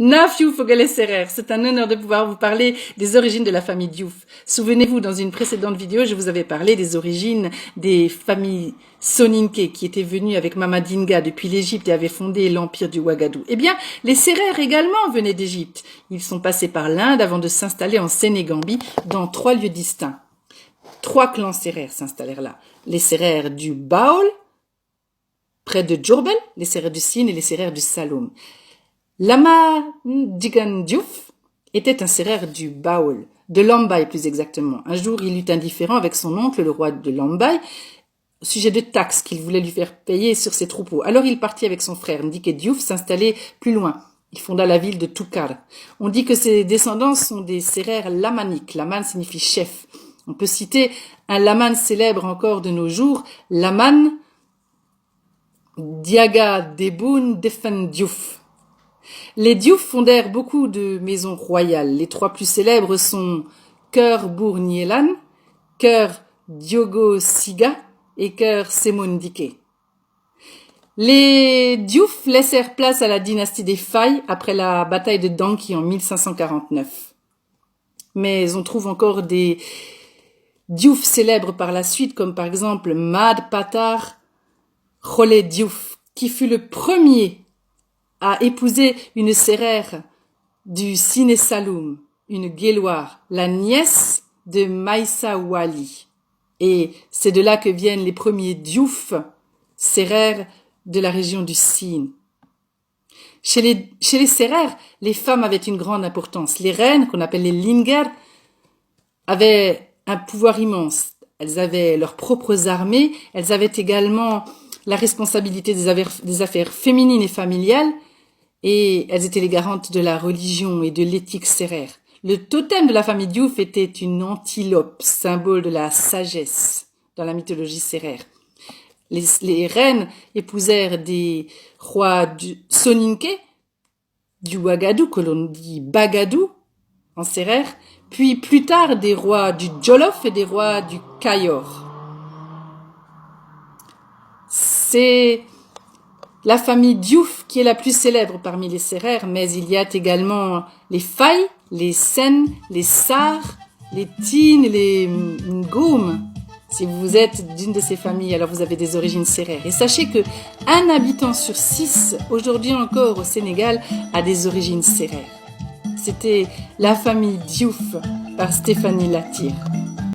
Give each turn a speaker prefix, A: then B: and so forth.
A: Nafiou Fogale Serer, c'est un honneur de pouvoir vous parler des origines de la famille Diouf. Souvenez-vous, dans une précédente vidéo, je vous avais parlé des origines des familles Soninké qui étaient venues avec Mamadinga depuis l'Égypte et avaient fondé l'empire du Ouagadou. Eh bien, les Serer également venaient d'Égypte. Ils sont passés par l'Inde avant de s'installer en Sénégambie dans 3 lieux distincts. 3 clans Serer s'installèrent là. Les Serer du Baol, près de Djourbel, les Serer du Sine et les Serer du Saloum. Lama Digan Diouf était un Serer du Baol, de Lambaye plus exactement. Un jour, il eut un différend avec son oncle, le roi de Lambaye, au sujet de taxes qu'il voulait lui faire payer sur ses troupeaux. Alors il partit avec son frère Ndike Diouf s'installer plus loin. Il fonda la ville de Toukar. On dit que ses descendants sont des Serer lamaniques. Laman signifie chef. On peut citer un Laman célèbre encore de nos jours, Laman Diaga Deboun Defen Diouf. Les Diouf fondèrent beaucoup de maisons royales. Les 3 plus célèbres sont Keur Bournielan, Keur Diogo Siga et Keur Semondike. Les Diouf laissèrent place à la dynastie des Faye après la bataille de Danki en 1549. Mais on trouve encore des Diouf célèbres par la suite, comme par exemple Mad Patar Kholé Diouf, qui fut le premier a épousé une Serer du Sine Saloum, une Guéloire, la nièce de Maïssa Wali. Et c'est de là que viennent les premiers Diouf, Serer de la région du Sine. Chez les Serer, les femmes avaient une grande importance. Les reines, qu'on appelle les Linger, avaient un pouvoir immense. Elles avaient leurs propres armées, elles avaient également la responsabilité des affaires féminines et familiales, et elles étaient les garantes de la religion et de l'éthique Serer. Le totem de la famille Diouf était une antilope, symbole de la sagesse dans la mythologie Serer. Les reines épousèrent des rois du Soninké, du Ouagadou, que l'on dit Bagadou en Serer, puis plus tard des rois du Djolof et des rois du Kayor. C'est la famille Diouf qui est la plus célèbre parmi les Serer, mais il y a également les Faye, les Sen, les Sar, les Tine, les Ngoum. Si vous êtes d'une de ces familles, alors vous avez des origines Serer. Et sachez que 1 habitant sur 6, aujourd'hui encore au Sénégal, a des origines Serer. C'était la famille Diouf par Stéphanie Latyr.